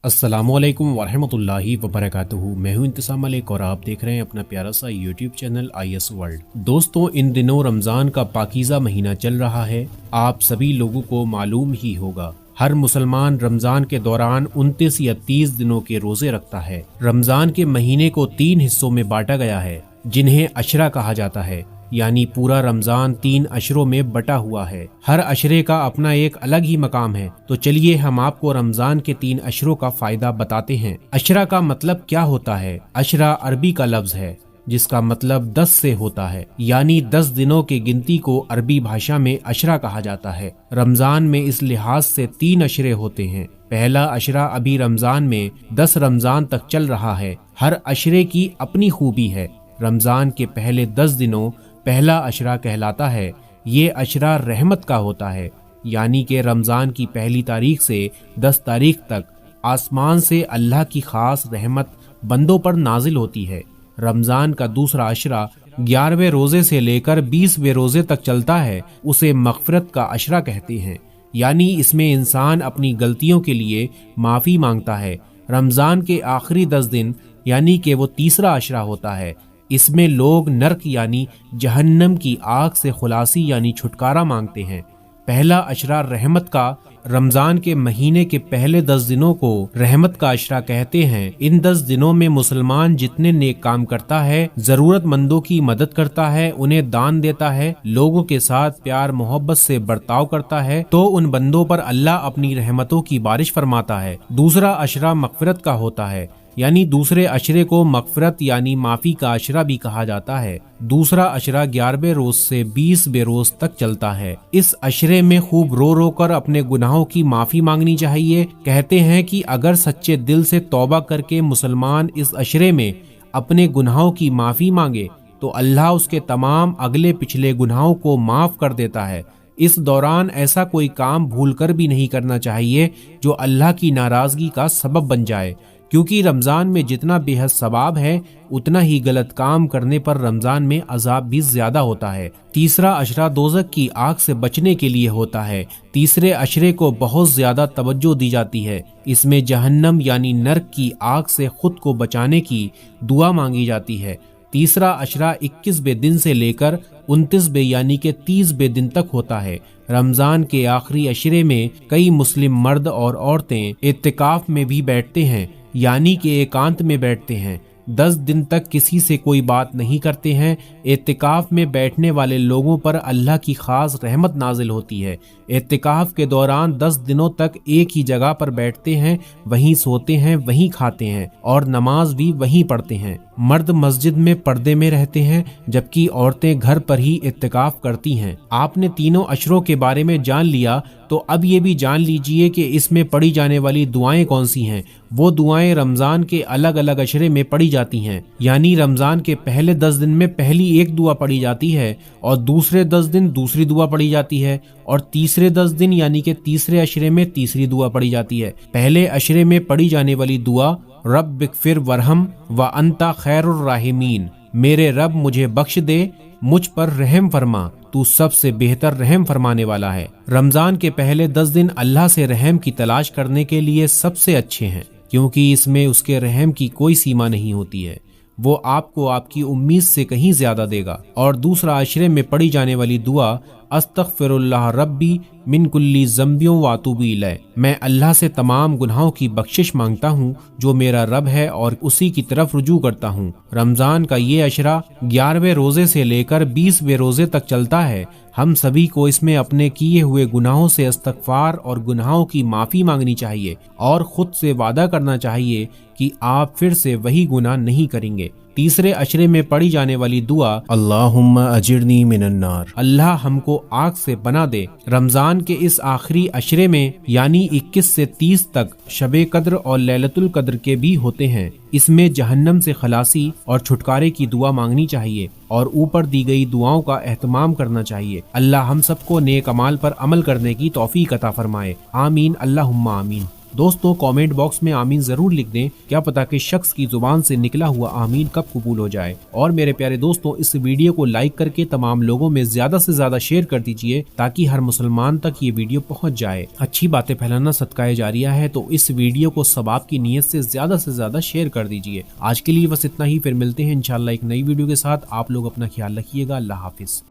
अस्सलामुअलैकुम वरहमतुल्लाहि वबरकातुहू। मैं हूं इंतसाम मलिक और आप देख रहे हैं अपना प्यारा सा यूट्यूब चैनल IS वर्ल्ड। दोस्तों, इन दिनों रमज़ान का पाकीज़ा महीना चल रहा है। आप सभी लोगों को मालूम ही होगा, हर मुसलमान रमज़ान के दौरान 29 या 30 दिनों के रोजे रखता है। रमज़ान के महीने को 3 हिस्सों में बांटा गया है, जिन्हें अशरा कहा जाता है, यानी पूरा रमजान 3 अशरों में बटा हुआ है। हर अशरे का अपना एक अलग ही मकाम है। तो चलिए हम आपको रमजान के 3 अशरों का फायदा बताते हैं। अशरा का मतलब क्या होता है? अशरा अरबी का लफ्ज है जिसका मतलब 10 से होता है, यानी 10 दिनों की गिनती को अरबी भाषा में अशरा कहा जाता है। रमजान में इस लिहाज से 3 अशरे होते हैं। पहला अशरा अभी रमजान में 10 रमजान तक चल रहा है। हर अशरे की अपनी खूबी है। रमजान के पहले 10 दिनों पहला अशरा कहलाता है। ये अशरा रहमत का होता है, यानी कि रमज़ान की पहली तारीख से 10 तारीख तक आसमान से अल्लाह की खास रहमत बंदों पर नाजिल होती है। रमज़ान का दूसरा अशरा 11वें रोज़े से लेकर 20वें रोज़े तक चलता है। उसे मग़फ़िरत का अशरा कहते हैं, यानी इसमें इंसान अपनी गलतियों के लिए माफ़ी मांगता है। रमज़ान के आखिरी 10 दिन यानी कि वो तीसरा अशरा होता है। इसमें लोग नर्क यानी जहन्नम की आग से खुलासी यानी छुटकारा मांगते हैं। पहला अशरा रहमत का, रमजान के महीने के पहले 10 दिनों को रहमत का अशरा कहते हैं। इन 10 दिनों में मुसलमान जितने नेक काम करता है, जरूरतमंदों की मदद करता है, उन्हें दान देता है, लोगों के साथ प्यार मोहब्बत से बर्ताव करता है, तो उन बंदों पर अल्लाह अपनी रहमतों की बारिश फरमाता है। दूसरा अशरा मग़फ़िरत का होता है, यानी दूसरे अशरे को मग़फ़िरत यानी माफ़ी का अशरा भी कहा जाता है। दूसरा अशरा 11वें रोज से 20वें रोज तक चलता है। इस अशरे में खूब रो रो कर अपने गुनाहों की माफ़ी मांगनी चाहिए। कहते हैं कि अगर सच्चे दिल से तौबा करके मुसलमान इस अशरे में अपने गुनाहों की माफ़ी मांगे तो अल्लाह उसके तमाम अगले पिछले गुनाहों को माफ़ कर देता है। इस दौरान ऐसा कोई काम भूल कर भी नहीं करना चाहिए जो अल्लाह की नाराज़गी का सबब बन जाए, क्योंकि रमज़ान में जितना बेहद सवाब है उतना ही गलत काम करने पर रमज़ान में अजाब भी ज्यादा होता है। तीसरा अशरा दोज़ख की आग से बचने के लिए होता है। तीसरे अशरे को बहुत ज्यादा तवज्जो दी जाती है। इसमें जहन्नम यानी नर्क की आग से खुद को बचाने की दुआ मांगी जाती है। तीसरा अशरा 21वें दिन से लेकर 29वें यानी कि 30वें दिन तक होता है। रमज़ान के आखिरी अशरे में कई मुस्लिम मर्द और औरतें इत्तिकाफ में भी बैठते हैं, यानी कि एकांत में बैठते हैं। 10 दिन तक किसी से कोई बात नहीं करते हैं। इत्तिकाफ में बैठने वाले लोगों पर अल्लाह की खास रहमत नाजिल होती है। इत्तिकाफ के दौरान 10 दिनों तक एक ही जगह पर बैठते हैं, वहीं सोते हैं, वहीं खाते हैं और नमाज भी वहीं पढ़ते हैं। मर्द मस्जिद में पर्दे में रहते हैं, जबकि औरतें घर पर ही इत्तिकाफ करती हैं। आपने तीनों अशरों के बारे में जान लिया, तो अब ये भी जान लीजिए कि इसमें पढ़ी जाने वाली दुआएं कौन सी हैं। वो दुआएं रमज़ान के अलग अलग अशरे में पढ़ी जाती हैं, यानी रमज़ान के पहले 10 दिन में पहली एक दुआ पढ़ी जाती है और दूसरे 10 दिन दूसरी दुआ पढ़ी जाती है और तीसरे 10 दिन यानी कि तीसरे अशरे में तीसरी दुआ पढ़ी जाती है। पहले अशरे में पढ़ी जाने वाली दुआ रब्बिग़फिर वरहम व अंता खैरुर राहिमीन, मेरे रब मुझे बख्श दे, मुझ पर रहम फरमा, तू सबसे बेहतर रहम फरमाने वाला है। रमजान के पहले 10 दिन अल्लाह से रहम की तलाश करने के लिए सबसे अच्छे हैं, क्योंकि इसमें उसके रहम की कोई सीमा नहीं होती है। वो आपको आपकी उम्मीद से कहीं ज्यादा देगा। और दूसरा अशरे में पढ़ी जाने वाली दुआ अस्तगफिरुल्लाह रब्बी मिन कुल्ली ज़ंबियों वातूबी इलैह, मैं अल्लाह से तमाम गुनाहों की बख्शिश मांगता हूँ जो मेरा रब है और उसी की तरफ रुजू करता हूँ। रमज़ान का ये अशरा 11वें रोज़े से लेकर 20वें रोज़े तक चलता है। हम सभी को इसमें अपने किए हुए गुनाहों से इस्तग़फ़ार और गुनाहों की माफ़ी मांगनी चाहिए और खुद से वादा करना चाहिए कि आप फिर से वही गुनाह नहीं करेंगे। तीसरे अशरे में पढ़ी जाने वाली दुआ अल्लाहुम्मा अजिरनी मिनन नार, अल्लाह हमको आग से बना दे। रमजान के इस आखिरी अशरे में यानी 21 से 30 तक शबे कद्र और लैलतुल कद्र के भी होते हैं। इसमें जहन्नम से खलासी और छुटकारे की दुआ मांगनी चाहिए और ऊपर दी गई दुआओं का एहतमाम करना चाहिए। अल्लाह हम सबको नेक अमाल पर अमल करने की तौफीक अता फरमाए। आमीन अल्लाहुम्मा आमीन। दोस्तों कमेंट बॉक्स में आमीन जरूर लिख दें, क्या पता कि शख्स की जुबान से निकला हुआ आमीन कब कबूल हो जाए। और मेरे प्यारे दोस्तों, इस वीडियो को लाइक करके तमाम लोगों में ज्यादा से ज्यादा शेयर कर दीजिए ताकि हर मुसलमान तक ये वीडियो पहुंच जाए। अच्छी बातें फैलाना सदका जारिया है, तो इस वीडियो को सवाब की नीयत से ज्यादा शेयर कर दीजिए। आज के लिए बस इतना ही, फिर मिलते हैं इंशाल्लाह एक नई वीडियो के साथ। आप लोग अपना ख्याल रखिएगा। अल्लाह हाफिज।